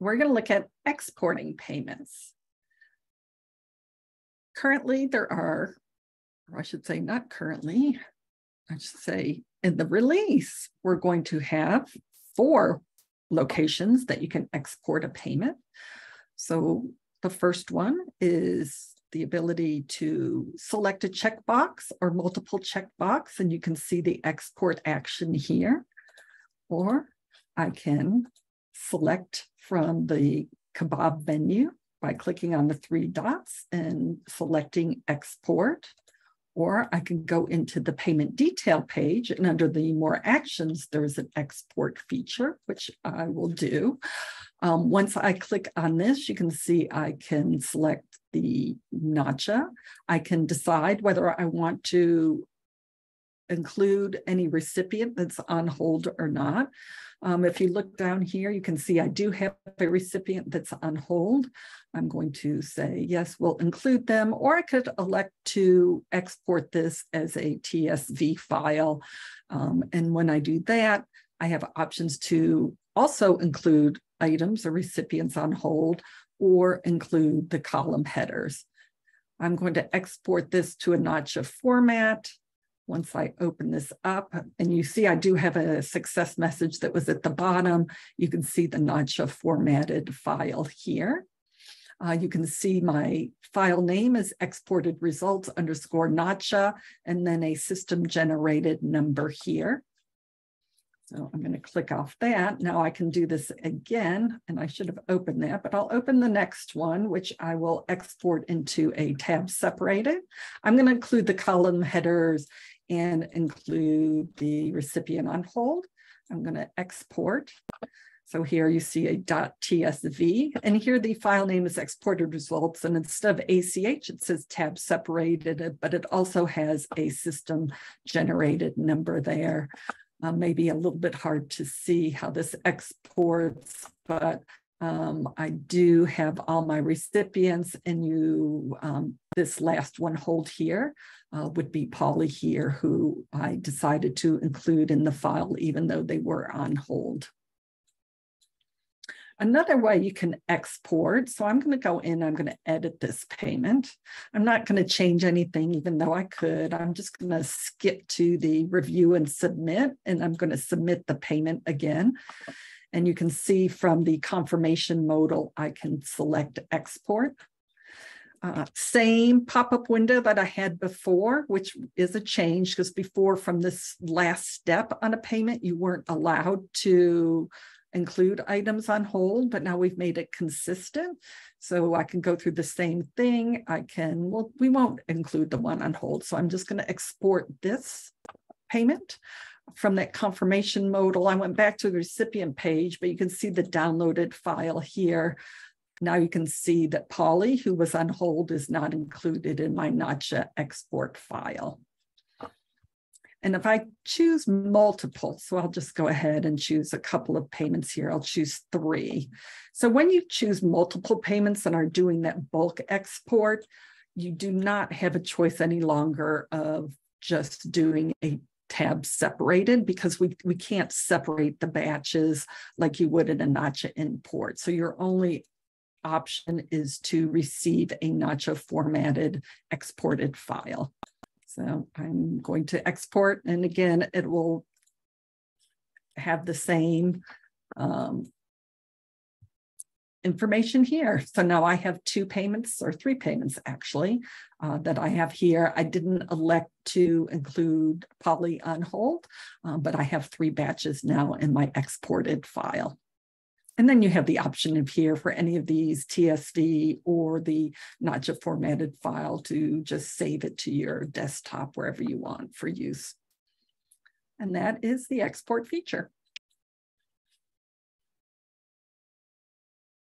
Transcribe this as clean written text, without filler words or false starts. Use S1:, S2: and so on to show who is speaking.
S1: we're going to look at exporting payments. Currently, there are, or I should say not currently, I should say in the release, we're going to have 4 locations that you can export a payment. So the first one is the ability to select a checkbox or multiple checkbox, and you can see the export action here. Or I can select from the kebab menu by clicking on the 3 dots and selecting export. Or I can go into the payment detail page, and under the more actions, there's an export feature, which I will do. Once I click on this, you can see I can select the NACHA. I can decide whether I want to include any recipient that's on hold or not. If you look down here, you can see I do have a recipient that's on hold. I'm going to say, yes, we'll include them, or I could elect to export this as a TSV file. And when I do that, I have options to also include items or recipients on hold or include the column headers. I'm going to export this to a NACHA format. Once I open this up, and you see I do have a success message that was at the bottom, you can see the NACHA formatted file here. You can see my file name is exported results _ NACHA, and then a system generated number here. So I'm going to click off that. Now I can do this again, and I should have opened that, but I'll open the next one, which I will export into a tab separated. I'm going to include the column headers and include the recipient on hold. I'm going to export. So here you see a .tsv, and here the file name is exported results, and instead of ACH, it says tab separated, but it also has a system generated number there. Maybe a little bit hard to see how this exports, but I do have all my recipients, and this last one hold here would be Polly here, who I decided to include in the file, even though they were on hold. Another way you can export, so I'm going to go in, I'm going to edit this payment. I'm not going to change anything, even though I could. I'm just going to skip to the review and submit, and I'm going to submit the payment again. And you can see from the confirmation modal, I can select export. Same pop-up window that I had before, which is a change, because before, from this last step on a payment, you weren't allowed to include items on hold, but now we've made it consistent. So I can go through the same thing. Well, we won't include the one on hold. So I'm just going to export this payment from that confirmation modal. I went back to the recipient page, but you can see the downloaded file here. Now you can see that Polly, who was on hold, is not included in my NACHA export file. And if I choose multiple, so I'll just go ahead and choose a couple of payments here. I'll choose 3. So when you choose multiple payments and are doing that bulk export, you do not have a choice any longer of just doing a tab separated, because we can't separate the batches like you would in a NACHA import. So your only option is to receive a NACHA formatted exported file. So I'm going to export, and again, it will have the same information here. So now I have 2 payments, or 3 payments actually, that I have here. I didn't elect to include Polly on hold, but I have 3 batches now in my exported file. And then you have the option of here for any of these TSV or the NACHA formatted file to just save it to your desktop wherever you want for use. And that is the export feature.